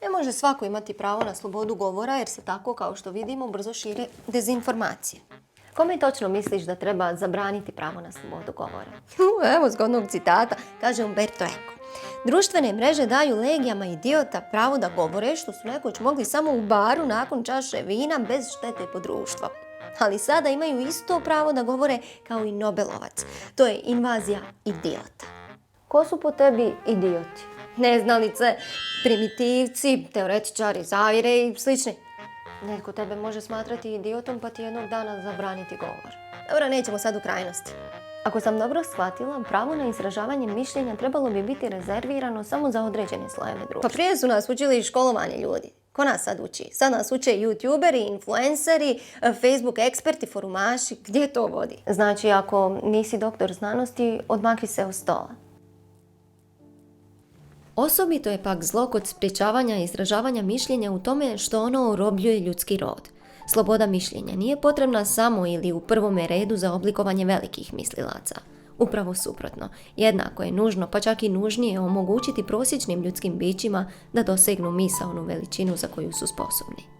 Ne može svako imati pravo na slobodu govora jer se tako, kao što vidimo, brzo šire dezinformacije. Kome točno misliš da treba zabraniti pravo na slobodu govora? Evo zgodnog citata, kaže Umberto Eco. Društvene mreže daju legijama idiota pravo da govore što su nekoć mogli samo u baru nakon čaše vina bez štete po društvo. Ali sada imaju isto pravo da govore kao i Nobelovac. To je invazija idiota. Ko su po tebi idioti? Neznalice, primitivci, teoretičari zavjere i slični. Netko tebe može smatrati idiotom pa ti jednog dana zabraniti govor. Dobro, nećemo sad u krajnosti. Ako sam dobro shvatila, pravo na izražavanje mišljenja trebalo bi biti rezervirano samo za određene slojeve društva. Pa prije su nas učili školovanje ljudi. Ko nas sad uči? Sad nas uče youtuberi, influenceri, Facebook eksperti, forumaši. Gdje to vodi? Znači, ako nisi doktor znanosti, odmakni se od stola. Osobito je pak zlo kod sprječavanja i izražavanja mišljenja u tome što ono orobljuje ljudski rod. Sloboda mišljenja nije potrebna samo ili u prvome redu za oblikovanje velikih mislilaca. Upravo suprotno, jednako je nužno, pa čak i nužnije omogućiti prosječnim ljudskim bićima da dosegnu misaonu veličinu za koju su sposobni.